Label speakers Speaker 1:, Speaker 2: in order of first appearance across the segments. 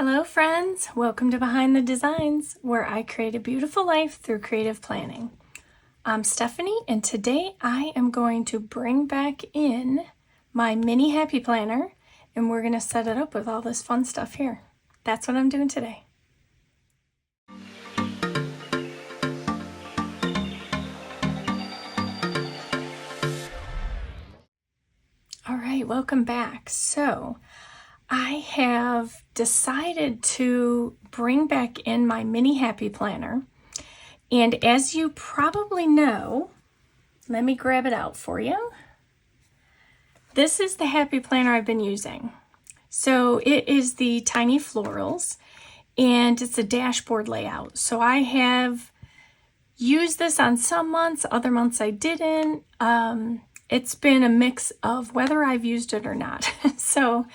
Speaker 1: Hello friends, welcome to Behind the Designs, where I create a beautiful life through creative planning. I'm Stephanie, and today I am going to bring back in my mini happy planner, and we're going to set it up with all this fun stuff here. That's what I'm doing today. All right, welcome back. So I have decided to bring back in my mini happy planner. And as you probably know, let me grab it out for you. This is the happy planner I've been using. So it is the Tiny Florals, and it's a dashboard layout. So I have used this on some months, other months I didn't. It's been a mix of whether I've used it or not. So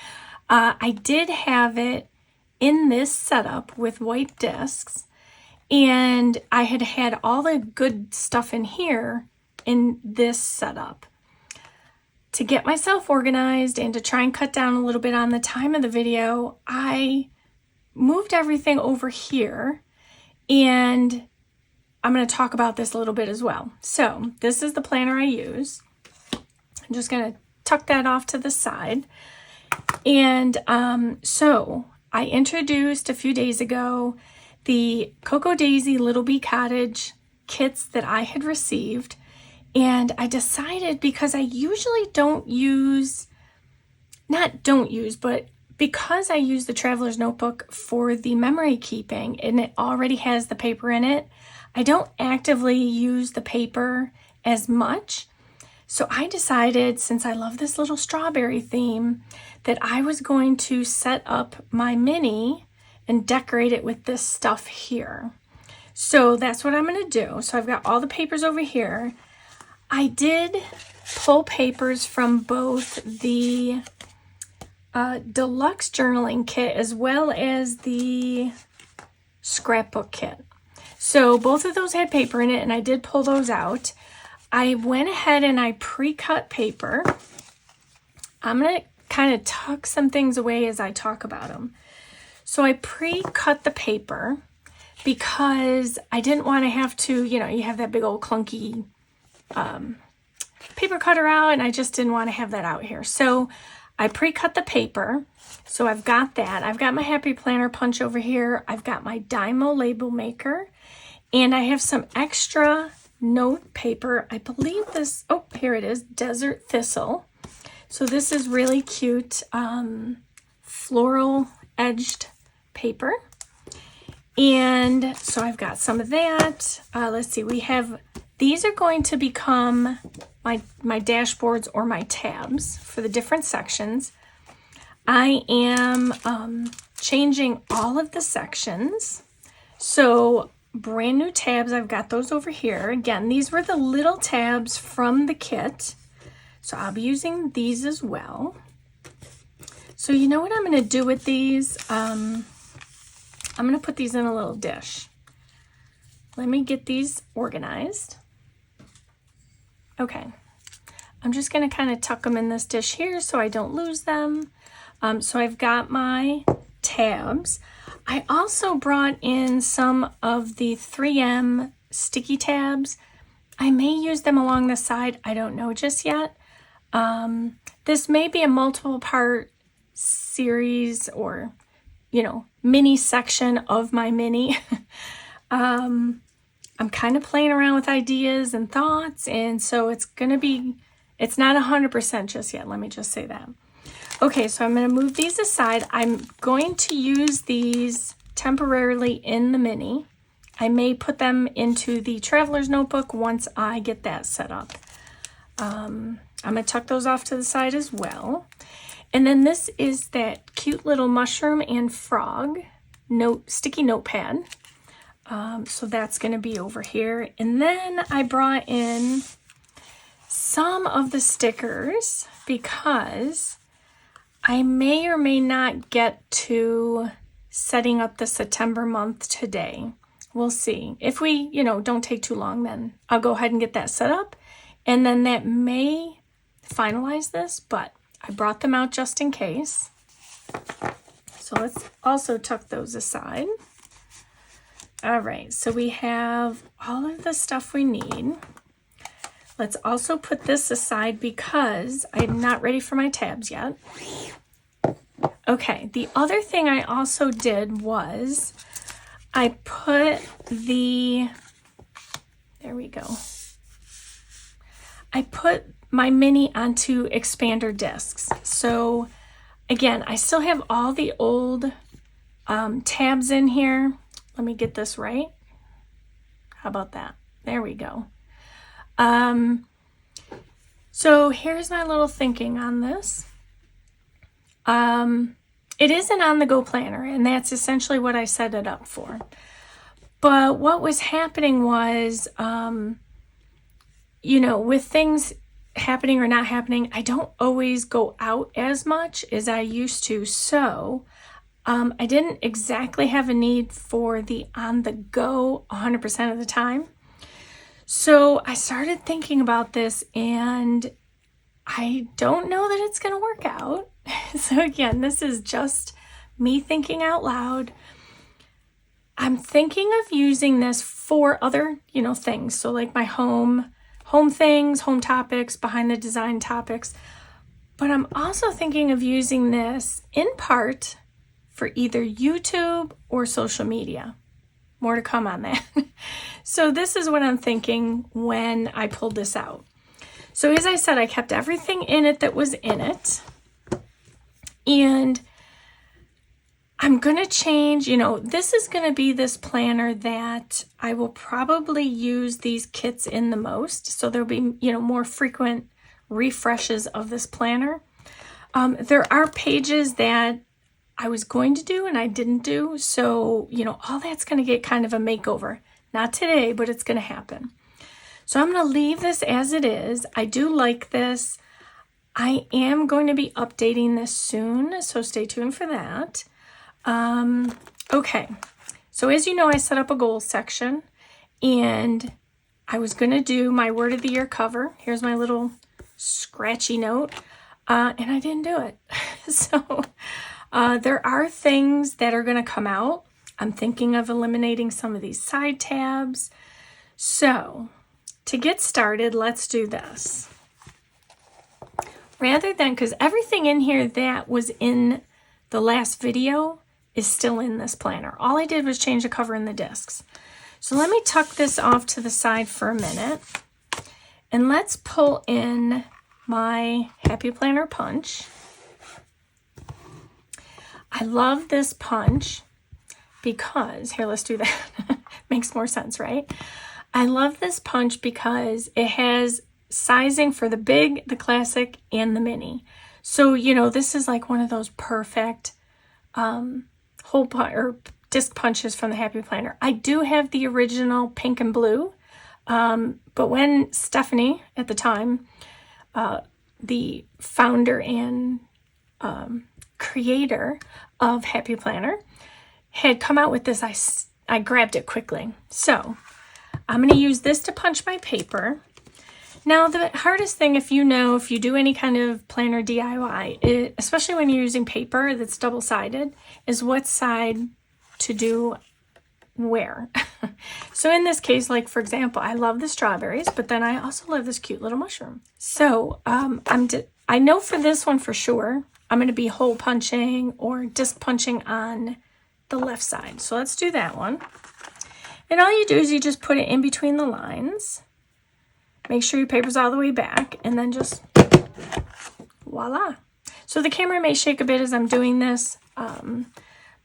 Speaker 1: I did have it in this setup with white discs, and I had all the good stuff in here in this setup. To get myself organized and to try and cut down a little bit on the time of the video, I moved everything over here, and I'm going to talk about this a little bit as well. So this is the planner I use. I'm just going to tuck that off to the side. And so I introduced a few days ago the Cocoa Daisy Little Bee Cottage kits that I had received. And I decided, because I usually but because I use the Traveler's Notebook for the memory keeping and it already has the paper in it, I don't actively use the paper as much. So I decided, since I love this little strawberry theme, that I was going to set up my mini and decorate it with this stuff here. So that's what I'm going to do. So I've got all the papers over here. I did pull papers from both the deluxe journaling kit as well as the scrapbook kit. So both of those had paper in it, and I did pull those out. I went ahead and I pre-cut paper. I'm going to kind of tuck some things away as I talk about them. So I pre-cut the paper because I didn't want to have to, you have that big old clunky paper cutter out, and I just didn't want to have that out here. So I pre-cut the paper. So I've got that. I've got my happy planner punch over here. I've got my Dymo label maker, and I have some extra note paper. I believe this, here it is, Desert Thistle. So this is really cute floral edged paper. And so I've got some of that. Let's see, these are going to become my dashboards or my tabs for the different sections. I am changing all of the sections. So brand new tabs, I've got those over here. Again, these were the little tabs from the kit. So I'll be using these as well. So you know what I'm going to do with these? I'm going to put these in a little dish. Let me get these organized. Okay. I'm just going to kind of tuck them in this dish here so I don't lose them. So I've got my tabs. I also brought in some of the 3M sticky tabs. I may use them along the side. I don't know just yet. This may be a multiple part series or, mini section of my mini. I'm kind of playing around with ideas and thoughts, and so it's not 100% just yet. Let me just say that. Okay, so I'm going to move these aside. I'm going to use these temporarily in the mini. I may put them into the Traveler's Notebook once I get that set up. I'm going to tuck those off to the side as well. And then this is that cute little mushroom and frog sticky notepad. So that's going to be over here. And then I brought in some of the stickers because I may or may not get to setting up the September month today. We'll see. If we, don't take too long, then I'll go ahead and get that set up. And then that may finalize this, but I brought them out just in case. So let's also tuck those aside. All right, so we have all of the stuff we need. Let's also put this aside because I'm not ready for my tabs yet. Okay, the other thing I also did was I put there we go. I put my mini onto expander discs. So again, I still have all the old tabs in here. Let me get this right. How about that? There we go. So here's my little thinking on this. It is an on-the-go planner, and that's essentially what I set it up for. But what was happening was, you know, with things happening or not happening, I don't always go out as much as I used to. So I didn't exactly have a need for the on-the-go 100% of the time. So I started thinking about this, and I don't know that it's going to work out. So again, this is just me thinking out loud. I'm thinking of using this for other, you know, things. So like my home things, home topics, behind the design topics. But I'm also thinking of using this in part for either YouTube or social media. More to come on that. So this is what I'm thinking when I pulled this out. So as I said, I kept everything in it that was in it. And I'm going to change, you know, this is going to be this planner that I will probably use these kits in the most. So there'll be, you know, more frequent refreshes of this planner. There are pages that I was going to do and I didn't do. So, you know, all that's going to get kind of a makeover. Not today, but it's going to happen. So I'm going to leave this as it is. I do like this. I am going to be updating this soon, so stay tuned for that. Okay, so as you know, I set up a goals section, and I was going to do my word of the year cover. Here's my little scratchy note, and I didn't do it. So there are things that are going to come out. I'm thinking of eliminating some of these side tabs. So to get started, let's do this. Rather than, because everything in here that was in the last video is still in this planner. All I did was change the cover and the discs. So let me tuck this off to the side for a minute. And let's pull in my Happy Planner punch. I love this punch because, here, let's do that. Makes more sense, right? I love this punch because it has sizing for the big, the classic, and the mini. So, you know, this is like one of those perfect hole or disc punches from the Happy Planner. I do have the original pink and blue, but when Stephanie, at the time, the founder and creator of Happy Planner, had come out with this, I grabbed it quickly. So I'm going to use this to punch my paper. Now, the hardest thing, if you do any kind of planner DIY, especially when you're using paper that's double-sided, is what side to do where. So in this case, like for example, I love the strawberries, but then I also love this cute little mushroom. So I know for this one for sure, I'm going to be hole punching or disc punching on the left side. So let's do that one. And all you do is you just put it in between the lines. Make sure your paper's all the way back, and then just voila. So the camera may shake a bit as I'm doing this,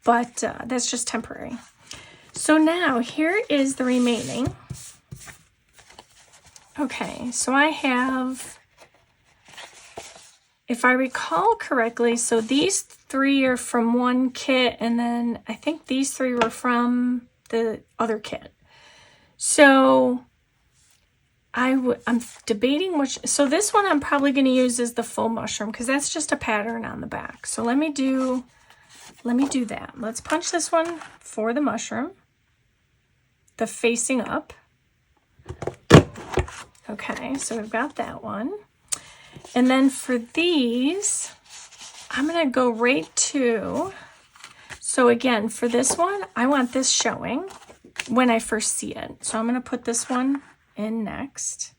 Speaker 1: but that's just temporary. So now here is the remaining. Okay, so I have, if I recall correctly, so these three are from one kit, and then I think these three were from the other kit. So I'm debating which, so this one I'm probably going to use as the full mushroom because that's just a pattern on the back. So let me do that. Let's punch this one for the mushroom, the facing up. Okay, so we've got that one. And then for these, I'm going to go right to So again, for this one, I want this showing when I first see it. So I'm going to put this one in next.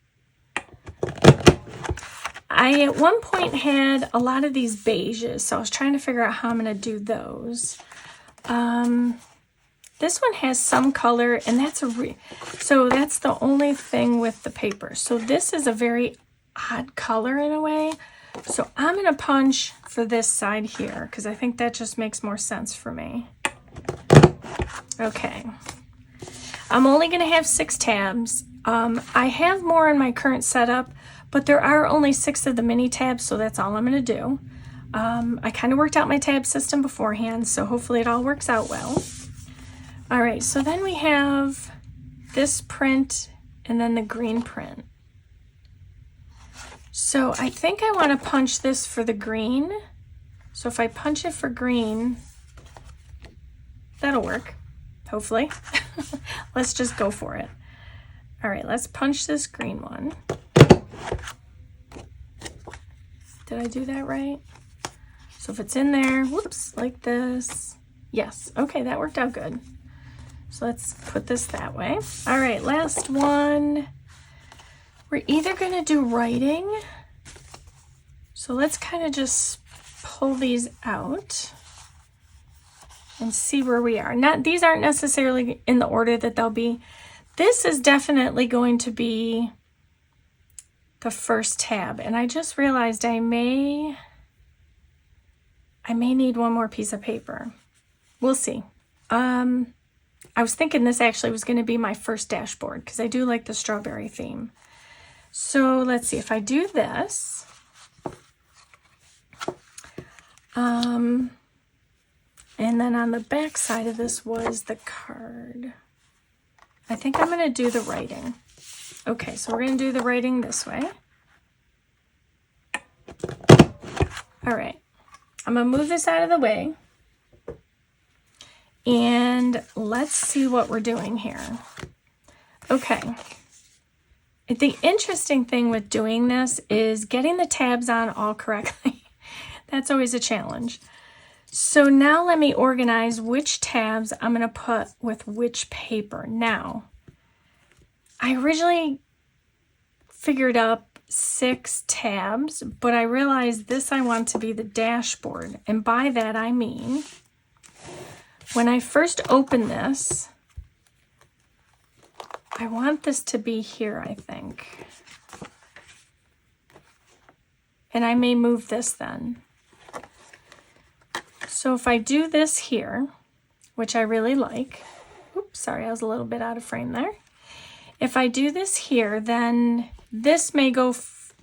Speaker 1: I at one point had a lot of these beiges, so I was trying to figure out how I'm going to do those. This one has some color, and that's so that's the only thing with the paper. So this is a very odd color in a way. So I'm going to punch for this side here because I think that just makes more sense for me. Okay. I'm only going to have 6 tabs. I have more in my current setup, but there are only 6 of the mini tabs, so that's all I'm going to do. I kind of worked out my tab system beforehand, so hopefully it all works out well. All right, so then we have this print and then the green print. So I think I want to punch this for the green. So if I punch it for green, that'll work, hopefully. Let's just go for it. All right, let's punch this green one. Did I do that right? So if it's in there, whoops, like this. Yes, okay, that worked out good. So let's put this that way. All right, last one. We're either gonna do writing. So let's kind of just pull these out and see where we are. These aren't necessarily in the order that they'll be. This is definitely going to be the first tab. And I just realized I may need one more piece of paper. We'll see. I was thinking this actually was going to be my first dashboard because I do like the strawberry theme. So let's see if I do this. And then on the back side of this was the card. I think I'm going to do the writing. Okay, so we're going to do the writing this way. All right, I'm going to move this out of the way. And let's see what we're doing here. Okay. The interesting thing with doing this is getting the tabs on all correctly. That's always a challenge. So now let me organize which tabs I'm going to put with which paper. Now, I originally figured up 6 tabs, but I realized this I want to be the dashboard. And by that I mean, when I first open this, I want this to be here, I think. And I may move this then. So if I do this here, which I really like, oops, sorry, I was a little bit out of frame there. If I do this here, then this may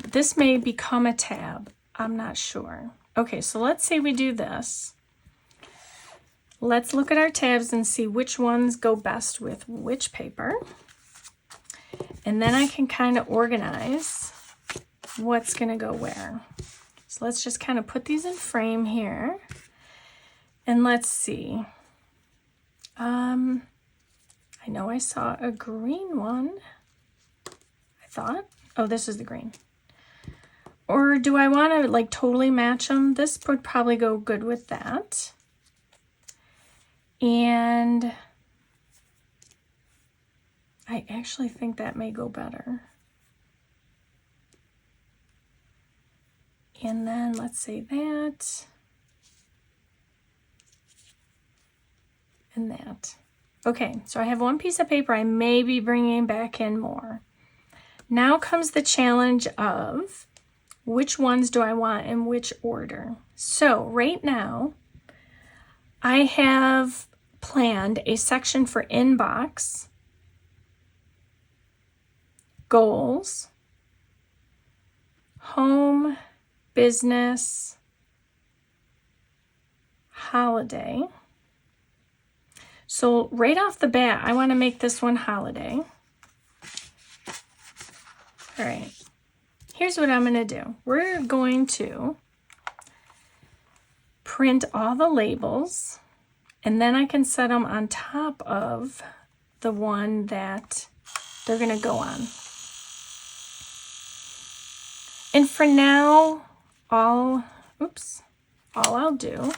Speaker 1: this may become a tab. I'm not sure. Okay, so let's say we do this. Let's look at our tabs and see which ones go best with which paper. And then I can kind of organize what's going to go where. So let's just kind of put these in frame here. And let's see. I know I saw a green one. I thought. Oh, this is the green. Or do I want to like totally match them? This would probably go good with that. And I actually think that may go better. And then let's say that. And that. Okay, so I have one piece of paper I may be bringing back in more. Now comes the challenge of which ones do I want in which order. So right now, I have planned a section for inbox, goals, home, business, holiday. So right off the bat, I want to make this one holiday. All right, here's what I'm going to do. We're going to print all the labels, and then I can set them on top of the one that they're going to go on. And for now, all I'll do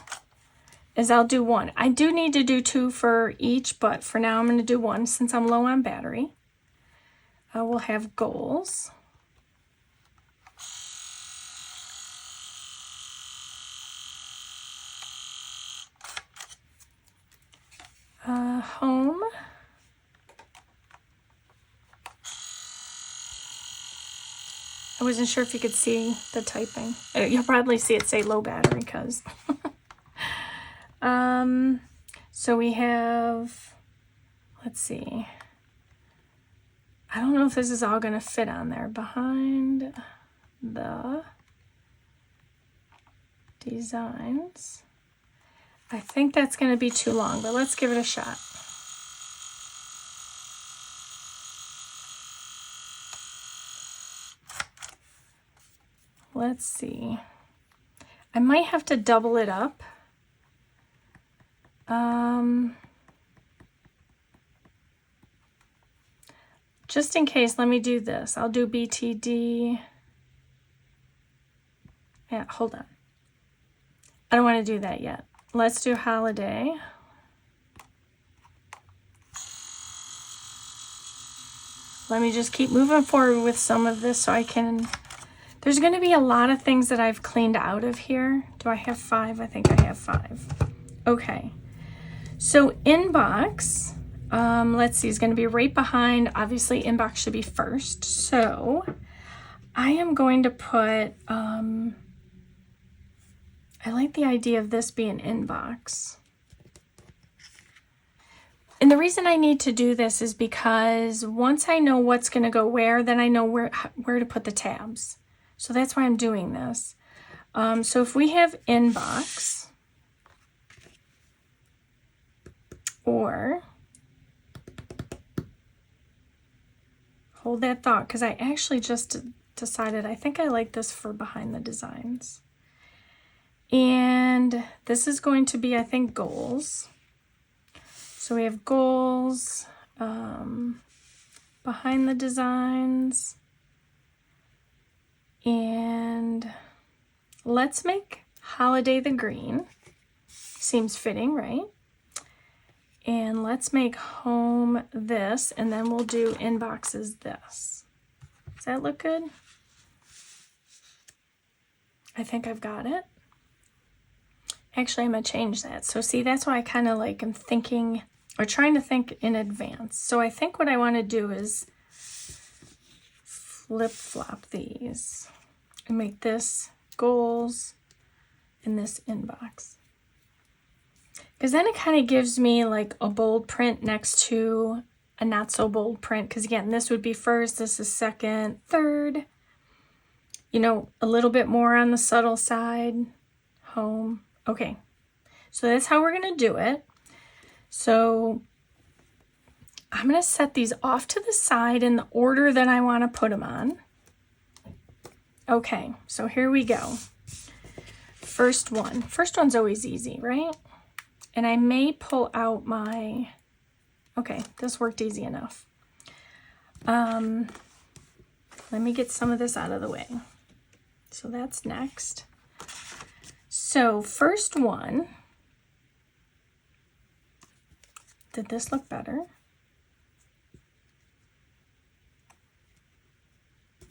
Speaker 1: is I'll do one. I do need to do two for each, but for now I'm going to do one since I'm low on battery. I will have goals. Home. I wasn't sure if you could see the typing. You'll probably see it say low battery because. So we have, let's see. I don't know if this is all going to fit on there. Behind the designs. I think that's going to be too long, but let's give it a shot. Let's see. I might have to double it up. Just in case, let me do this. I'll do BTD. Yeah, hold on. I don't want to do that yet. Let's do holiday. Let me just keep moving forward with some of this so I can... There's going to be a lot of things that I've cleaned out of here. Do I have 5? I think I have 5. Okay. So inbox, let's see, is going to be right behind. Obviously, inbox should be first. So I am going to put, I like the idea of this being inbox. And the reason I need to do this is because once I know what's going to go where, then I know where to put the tabs. So that's why I'm doing this. So if we have inbox, or hold that thought, because I actually just decided I think I like this for behind the designs. And this is going to be, I think, goals. So we have goals, behind the designs, and let's make holiday the green. Seems fitting, right? And let's make home this, and then we'll do inboxes this. Does that look good? I think I've got it. Actually, I'm going to change that. So see, that's why I kind of like am thinking, or trying to think in advance. So I think what I want to do is flip-flop these and make this goals and this inbox. Because then it kind of gives me like a bold print next to a not so bold print. Because again, this would be first, this is second, third. You know, a little bit more on the subtle side. Home. Okay. So that's how we're going to do it. So I'm going to set these off to the side in the order that I want to put them on. Okay. So here we go. First one. First one's always easy, right? And I may pull out my, okay, this worked easy enough. Let me get some of this out of the way. So that's next. So first one, did this look better?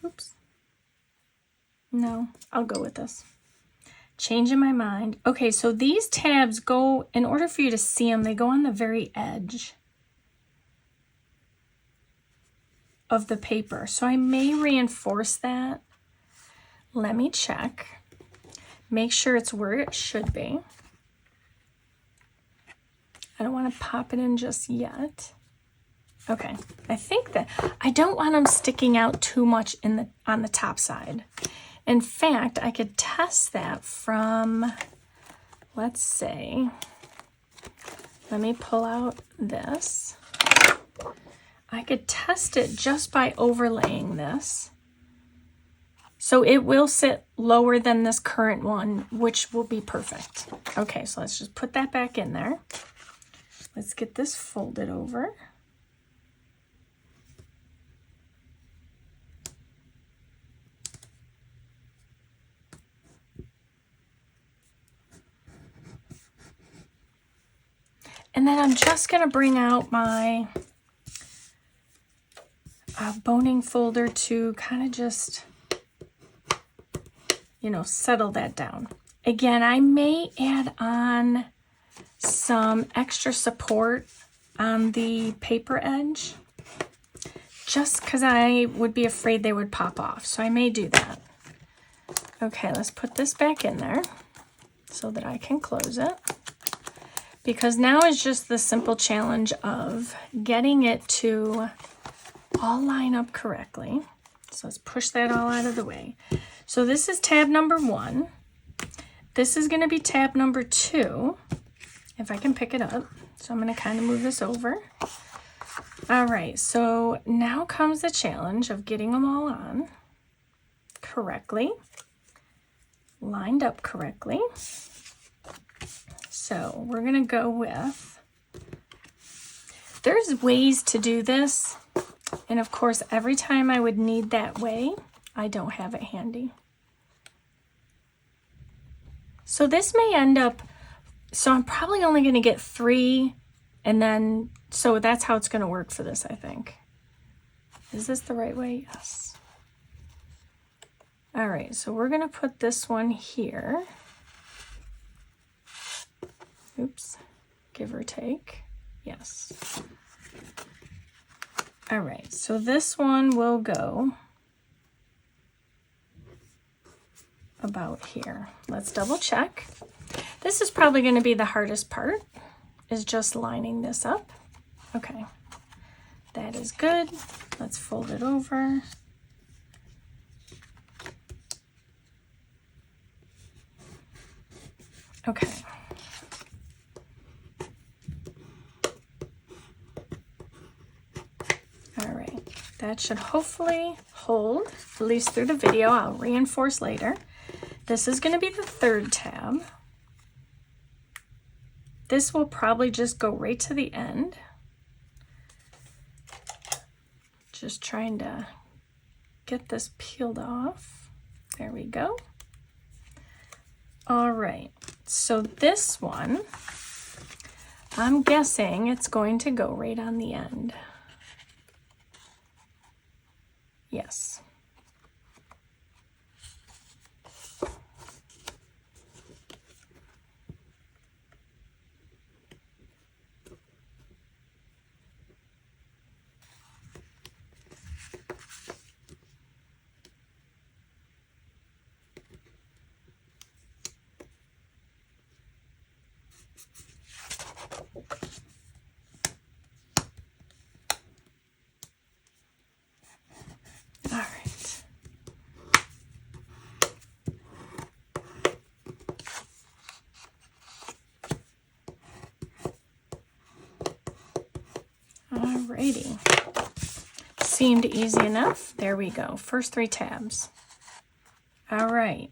Speaker 1: Oops. No, I'll go with this. Changing my mind. Okay, so these tabs go, in order for you to see them, they go on the very edge of the paper. So I may reinforce that. Let me check. Make sure it's where it should be. I don't want to pop it in just yet. Okay, I think that I don't want them sticking out too much on the top side. In fact, I could test that from, let's say, let me pull out this. I could test it just by overlaying this. So it will sit lower than this current one, which will be perfect. Okay, so let's just put that back in there. Let's get this folded over. And then I'm just going to bring out my boning folder to kind of just, you know, settle that down. Again, I may add on some extra support on the paper edge, just because I would be afraid they would pop off. So I may do that. Okay, let's put this back in there so that I can close it. Because now is just the simple challenge of getting it to all line up correctly. So let's push that all out of the way. So this is tab number 1. This is going to be tab number 2, if I can pick it up. So I'm going to kind of move this over. All right, so now comes the challenge of getting them all on correctly, lined up correctly. So we're going to go with, there's ways to do this. And of course, every time I would need that way, I don't have it handy. So this may end up, so I'm probably only going to get 3, and then, so that's how it's going to work for this, I think. Is this the right way? Yes. All right, so we're going to put this one here. Oops, give or take. Yes. All right, so this one will go about here. Let's double check. This is probably going to be the hardest part, is just lining this up. Okay, that is good. Let's fold it over. Okay. All right, that should hopefully hold, at least through the video. I'll reinforce later. This is going to be the 3rd tab. This will probably just go right to the end. Just trying to get this peeled off. There we go. All right, so this one, I'm guessing it's going to go right on the end. Yes. Alrighty, seemed easy enough. There we go, first 3 tabs. All right,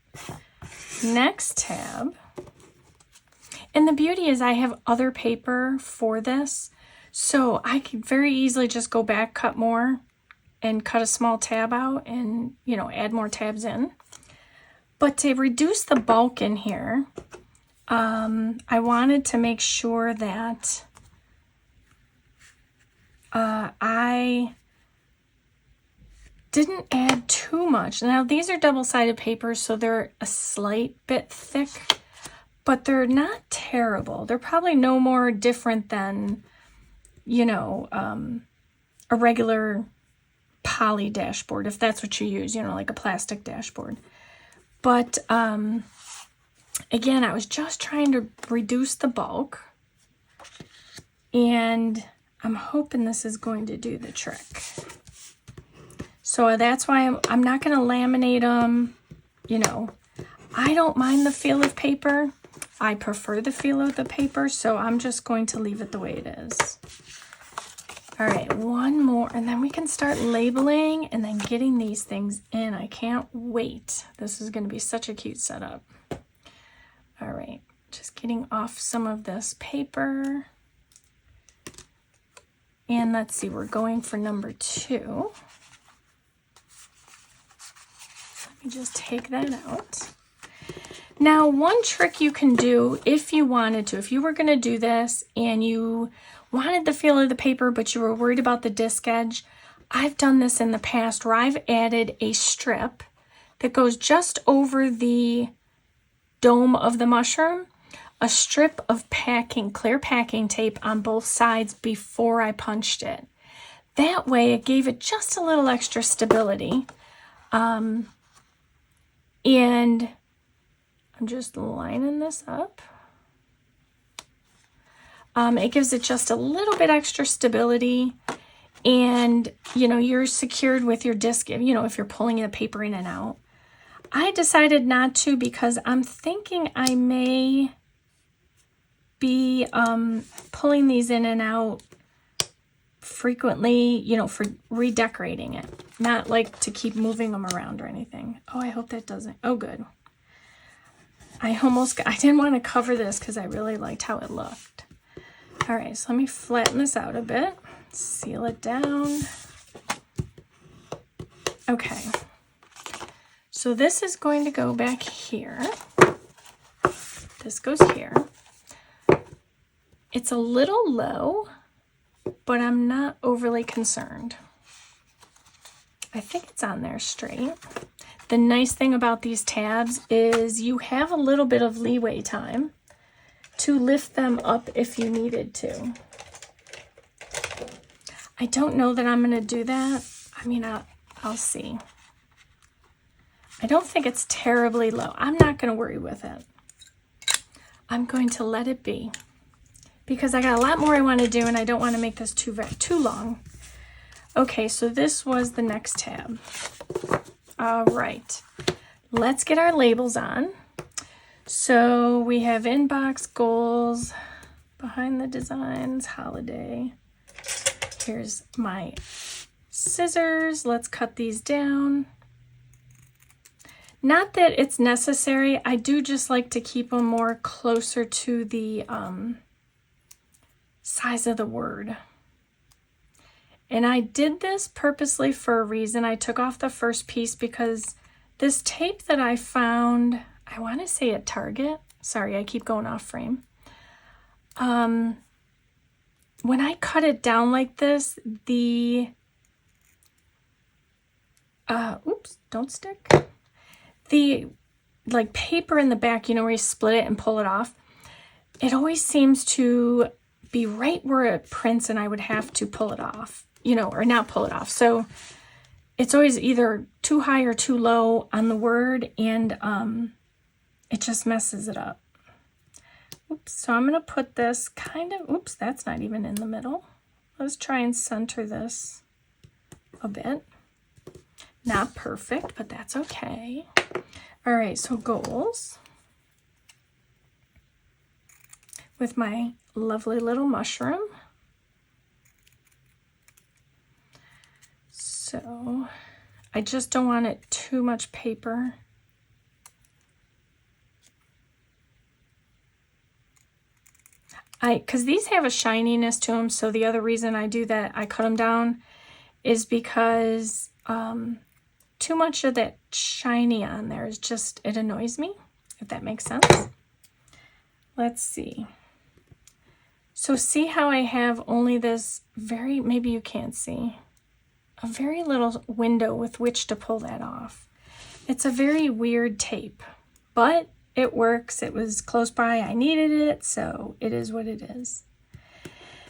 Speaker 1: next tab. And the beauty is I have other paper for this, so I could very easily just go back, cut more, and cut a small tab out and, you know, add more tabs in. But to reduce the bulk in here, I wanted to make sure that I didn't add too much. Now these are double-sided papers, so they're a slight bit thick, but they're not terrible. They're probably no more different than, you know, a regular poly dashboard, if that's what you use, you know, like a plastic dashboard. But again, I was just trying to reduce the bulk, and I'm hoping this is going to do the trick. So that's why I'm not going to laminate them. You know, I don't mind the feel of paper. I prefer the feel of the paper, so I'm just going to leave it the way it is. All right, one more, and then we can start labeling and then getting these things in. I can't wait. This is going to be such a cute setup. All right, just getting off some of this paper. And let's see, we're going for number 2. Let me just take that out. Now, one trick you can do if you wanted to, if you were going to do this and you wanted the feel of the paper, but you were worried about the disc edge, I've done this in the past where I've added a strip that goes just over the dome of the mushroom, a strip of clear packing tape on both sides before I punched it. That way it gave it just a little extra stability. And I'm just lining this up. It gives it just a little bit extra stability, and you're secured with your disc, if you're pulling the paper in and out. I decided not to because I'm thinking I may be pulling these in and out frequently, for redecorating it, not like to keep moving them around or anything. Oh, I hope that doesn't. Oh, good. I didn't want to cover this because I really liked how it looked. All right, so let me flatten this out a bit, seal it down. Okay, so this is going to go back here. This goes here. It's a little low, but I'm not overly concerned. I think it's on there straight. The nice thing about these tabs is you have a little bit of leeway time to lift them up if you needed to. I don't know that I'm going to do that. I mean, I'll see. I don't think it's terribly low. I'm not going to worry with it. I'm going to let it be because I got a lot more I want to do and I don't want to make this too long. Okay, so this was the next tab. All right, let's get our labels on. So we have inbox, goals, behind the designs, holiday. Here's my scissors. Let's cut these down. Not that it's necessary. I do just like to keep them more closer to the size of the word. And I did this purposely for a reason. I took off the first piece because this tape that I found, I want to say at Target. Sorry, I keep going off frame. When I cut it down like this, the, oops, don't stick. The paper in the back, where you split it and pull it off, it always seems to be right where it prints and I would have to pull it off. Or not pull it off. So it's always either too high or too low on the word, and it just messes it up. Oops, so I'm going to put this oops, that's not even in the middle. Let's try and center this a bit. Not perfect, but that's okay. All right, so goals. With my lovely little mushroom. So I just don't want it too much paper. Because these have a shininess to them, so the other reason I do that, I cut them down, is because too much of that shiny on there is just, it annoys me, if that makes sense. Let's see. So see how I have only this maybe you can't see, a very little window with which to pull that off. It's a very weird tape, but it works. It was close by. I needed it, so it is what it is.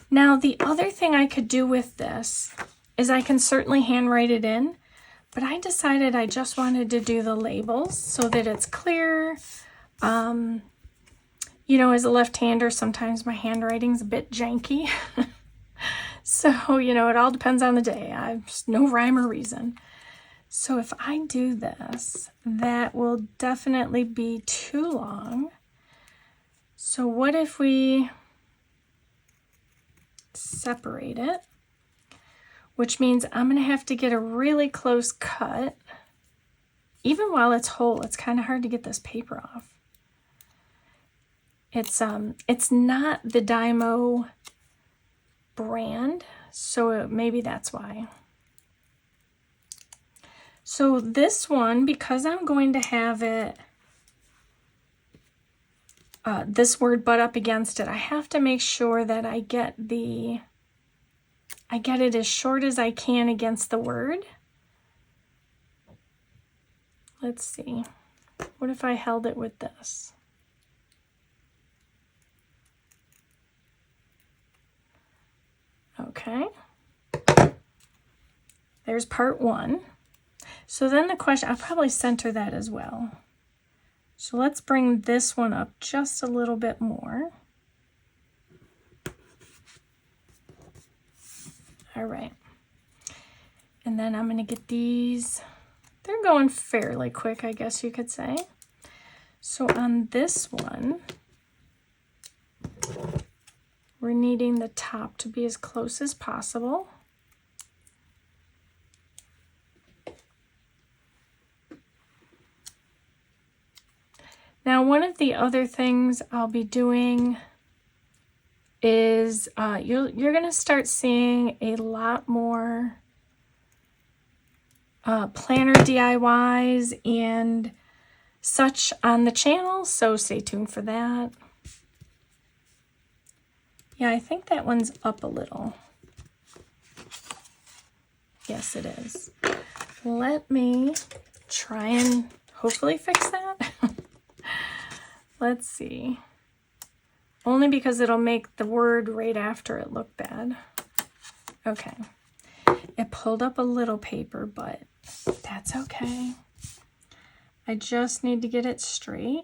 Speaker 1: Now, the other thing I could do with this is I can certainly handwrite it in, but I decided I just wanted to do the labels so that it's clear. As a left-hander, sometimes my handwriting's a bit janky. So, it all depends on the day. I've no rhyme or reason. So if I do this, that will definitely be too long. So what if we separate it? Which means I'm going to have to get a really close cut. Even while it's whole, it's kind of hard to get this paper off. It's not the Dymo brand, so maybe that's why. So this one, because I'm going to have it this word butt up against it, I have to make sure that I get it as short as I can against the word. Let's see. What if I held it with this? Okay. There's part one. So then the question, I'll probably center that as well. So let's bring this one up just a little bit more. All right. And then I'm going to get these. They're going fairly quick, I guess you could say. So on this one, we're needing the top to be as close as possible. Now, one of the other things I'll be doing is you're going to start seeing a lot more planner DIYs and such on the channel, so stay tuned for that. Yeah, I think that one's up a little. Yes, it is. Let me try and hopefully fix that. Let's see. Only because it'll make the word right after it look bad. Okay. It pulled up a little paper, but that's okay. I just need to get it straight.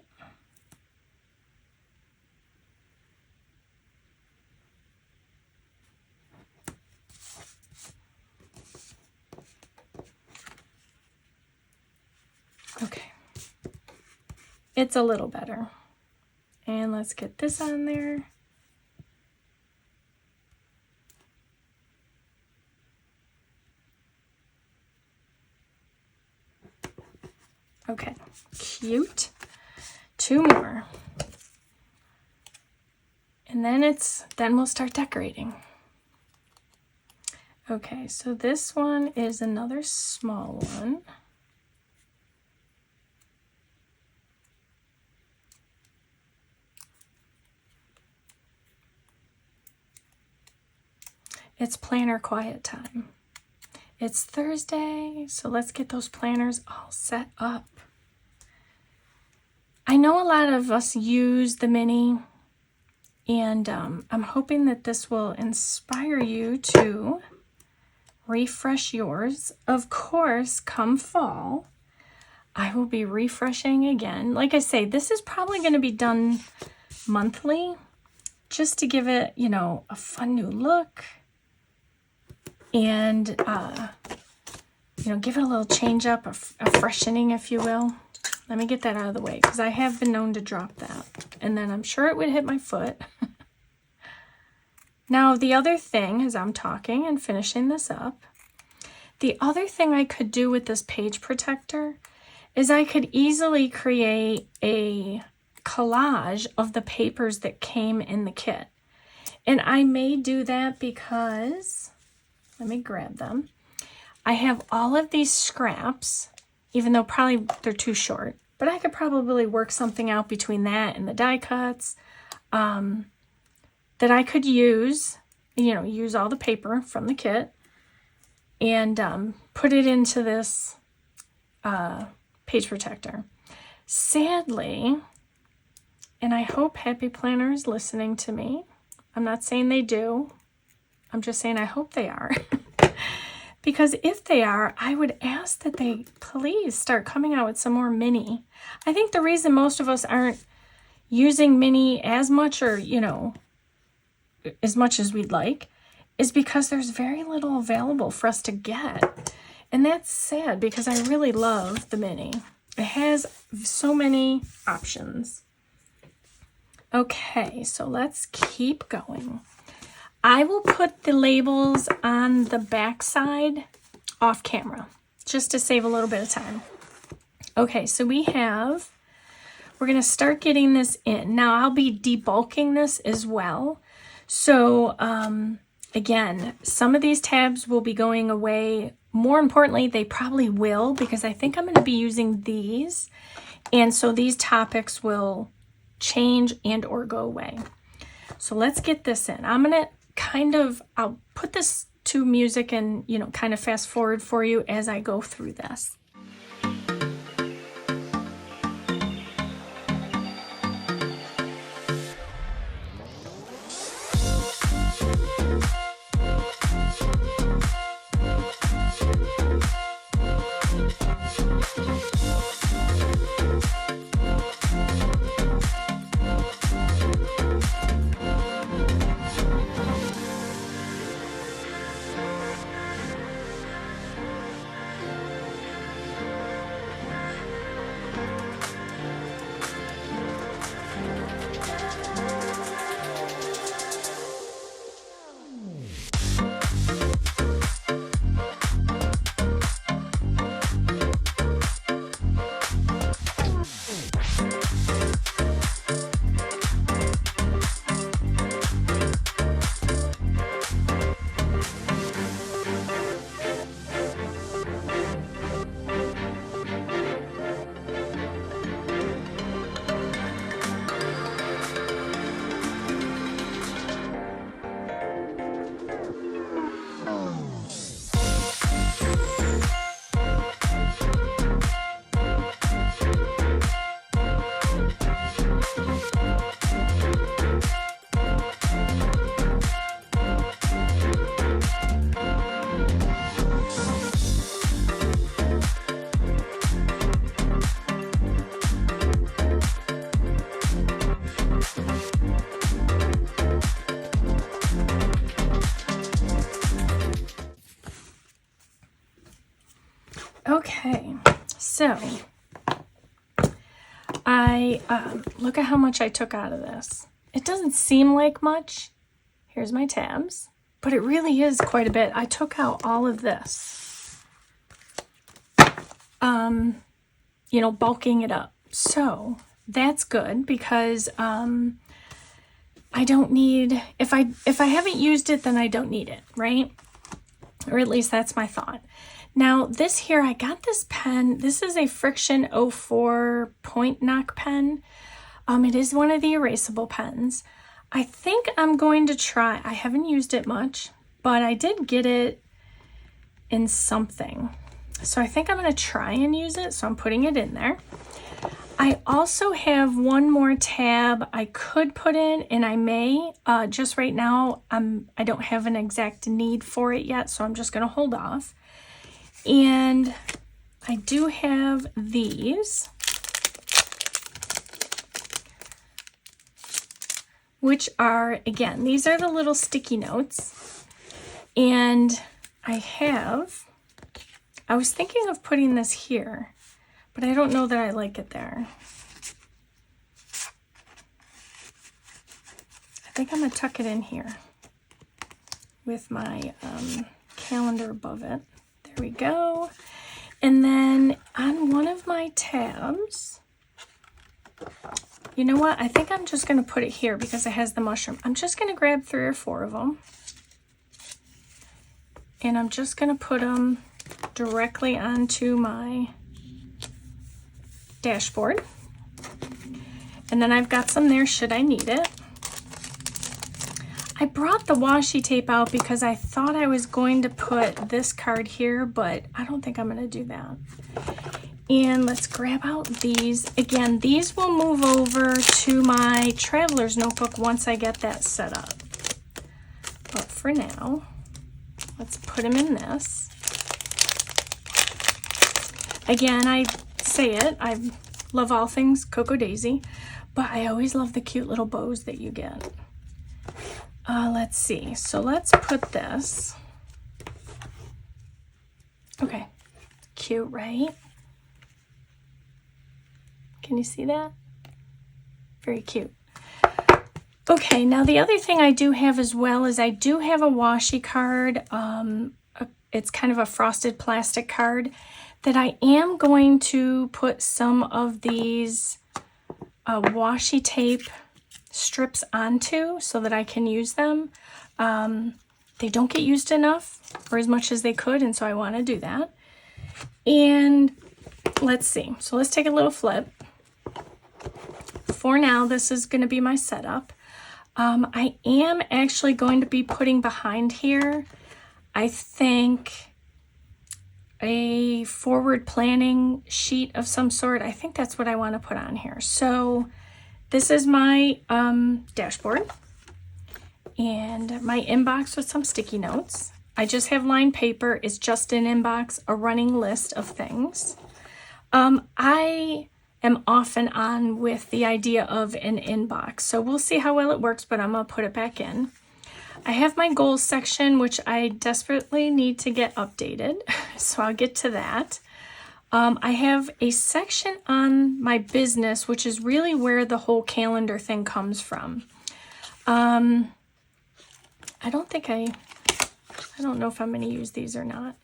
Speaker 1: Okay. It's a little better. And let's get this on there. Okay, cute. Two more. And then we'll start decorating. Okay, so this one is another small one. It's planner quiet time. It's Thursday, so let's get those planners all set up. I know a lot of us use the mini, and I'm hoping that this will inspire you to refresh yours. Of course, come fall, I will be refreshing again. Like I say, this is probably going to be done monthly, just to give it, you know, a fun new look. And, you know, give it a little change up, a freshening, if you will. Let me get that out of the way, because I have been known to drop that. And then I'm sure it would hit my foot. Now, the other thing, as I'm talking and finishing this up, the other thing I could do with this page protector is I could easily create a collage of the papers that came in the kit. And I may do that because... let me grab them. I have all of these scraps, even though probably they're too short, but I could probably work something out between that and the die cuts that I could use, you know, use all the paper from the kit and put it into this page protector. Sadly, and I hope Happy Planner is listening to me. I'm not saying they do. I'm just saying I hope they are. Because if they are, I would ask that they please start coming out with some more mini. I think the reason most of us aren't using mini as much, or, you know, as much as we'd like, is because there's very little available for us to get. And that's sad, because I really love the mini. It has so many options. Okay, so let's keep going. I will put the labels on the back side off camera, just to save a little bit of time. Okay, so we're going to start getting this in. Now, I'll be debulking this as well. So, again, some of these tabs will be going away. More importantly, they probably will, because I think I'm going to be using these. And so these topics will change and or go away. So let's get this in. I'm gonna I'll put this to music and, you know, kind of fast forward for you as I go through this. Okay, so look at how much I took out of this. It doesn't seem like much. Here's my tabs, but it really is quite a bit. I took out all of this, you know, bulking it up. So that's good because I don't need, if I haven't used it, then I don't need it, right? Or at least that's my thought. Now this here, I got this pen. This is a Friction 04 point knock pen. It is one of the erasable pens. I think I'm going to try, I haven't used it much, but I did get it in something. So I think I'm going to try and use it. So I'm putting it in there. I also have one more tab I could put in, and I may, just right now, I don't have an exact need for it yet, so I'm just going to hold off. And I do have these, which are, again, these are the little sticky notes. And I was thinking of putting this here, but I don't know that I like it there. I think I'm going to tuck it in here with my calendar above it. There we go. And then on one of my tabs, you know what? I think I'm just going to put it here because it has the mushroom. I'm just going to grab 3 or 4 of them. And I'm just going to put them directly onto my dashboard. And then I've got some there should I need it. I brought the washi tape out because I thought I was going to put this card here, but I don't think I'm going to do that. And let's grab out these. Again, these will move over to my traveler's notebook once I get that set up. But for now, let's put them in this. Again, I say it, I love all things Cocoa Daisy, but I always love the cute little bows that you get. Let's see. So let's put this. Okay. Cute, right? Can you see that? Very cute. Okay, now the other thing I do have as well is I do have a washi card. It's kind of a frosted plastic card that I am going to put some of these washi tape strips onto so that I can use them. They don't get used enough or as much as they could, and so I want to do that. And let's see. So let's take a little flip. for now, this is going to be my setup. I am actually going to be putting behind here, I think, a forward planning sheet of some sort. I think that's what I want to put on here. So this is my dashboard and my inbox with some sticky notes. I just have lined paper. It's just an inbox, a running list of things. I am off and on with the idea of an inbox, so we'll see how well it works, but I'm gonna put it back in. I have my goals section, which I desperately need to get updated, so I'll get to that. I have a section on my business, which is really where the whole calendar thing comes from. I don't know if I'm going to use these or not.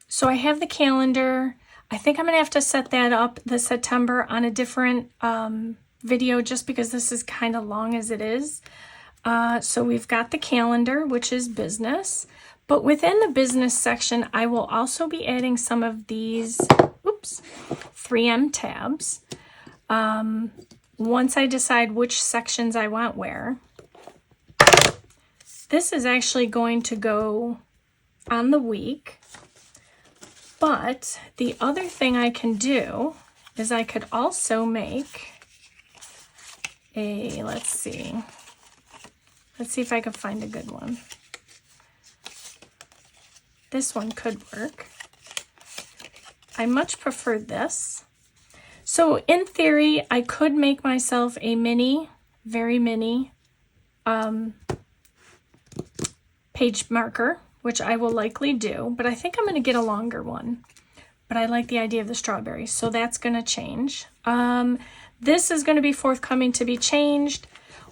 Speaker 1: So I have the calendar. I think I'm going to have to set that up this September on a different video, just because this is kind of long as it is. So we've got the calendar, which is business. But within the business section, I will also be adding some of these 3M tabs. Once I decide which sections I want where. This is actually going to go on the week. But the other thing I can do is I could also make a, let's see if I can find a good one. This one could work. I much prefer this. So in theory, I could make myself a mini, very mini page marker, which I will likely do, but I think I'm going to get a longer one. But I like the idea of the strawberries, so that's going to change. This is going to be forthcoming to be changed.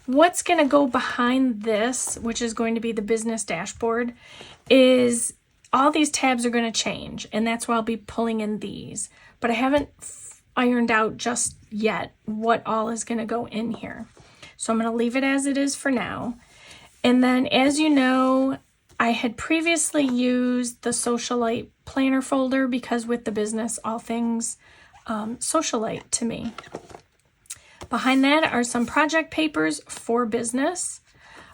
Speaker 1: What's going to go behind this, which is going to be the business dashboard, is all these tabs are going to change, and that's why I'll be pulling in these. But I haven't ironed out just yet what all is going to go in here. So I'm going to leave it as it is for now. And then, as you know, I had previously used the Socialite planner folder because with the business, all things Socialite to me. Behind that are some project papers for business.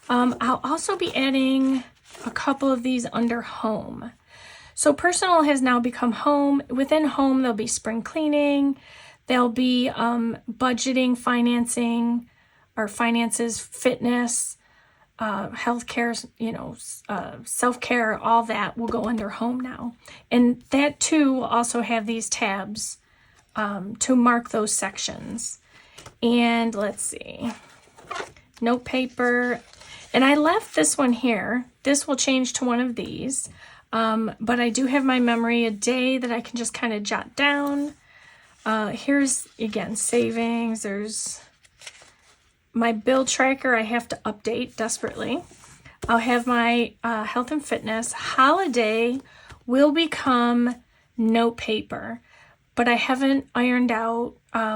Speaker 1: I'll also be adding a couple of these under home. So personal has now become home. Within home, there'll be spring cleaning. There'll be budgeting, financing, or finances, fitness, healthcare, self-care, all that will go under home now. And that too will also have these tabs to mark those sections. And let's see, note paper. And I left this one here. This will change to one of these. But I do have my memory a day that I can just kind of jot down. Here's, again, savings. There's my bill tracker I have to update desperately. I'll have my health and fitness. Holiday will become note paper, but I haven't ironed out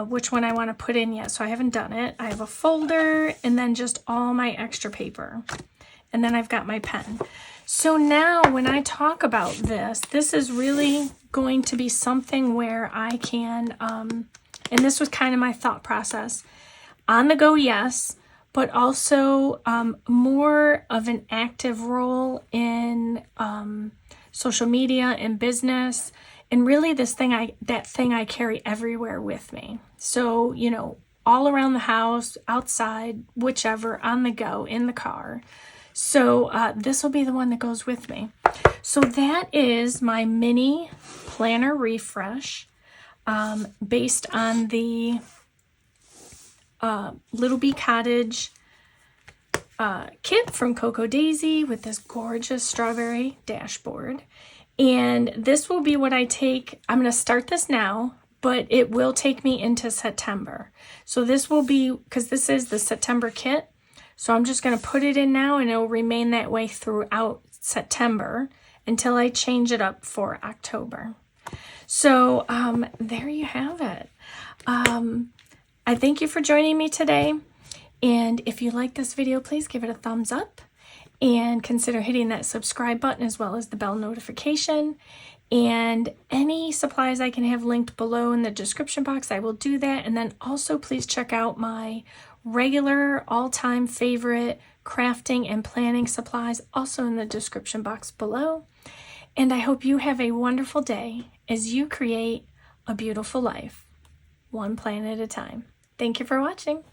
Speaker 1: which one I want to put in yet, so I haven't done it. I have a folder and then just all my extra paper. And then I've got my pen. So now when I talk about this is really going to be something where I can, and this was kind of my thought process, on the go, yes, but also more of an active role in social media and business, and really that thing I carry everywhere with me. So, all around the house, outside, whichever, on the go, in the car. So this will be the one that goes with me. So that is my mini planner refresh based on the Little Bee Cottage kit from Coco Daisy with this gorgeous strawberry dashboard. And this will be what I take. I'm going to start this now, but it will take me into September. So this will be, because this is the September kit, so I'm just going to put it in now and it will remain that way throughout September until I change it up for October. So there you have it. I thank you for joining me today. And if you like this video, please give it a thumbs up and consider hitting that subscribe button as well as the bell notification. And any supplies I can have linked below in the description box, I will do that. And then also please check out my regular all-time favorite crafting and planning supplies also in the description box below. And I hope you have a wonderful day as you create a beautiful life, one plan at a time. Thank you for watching.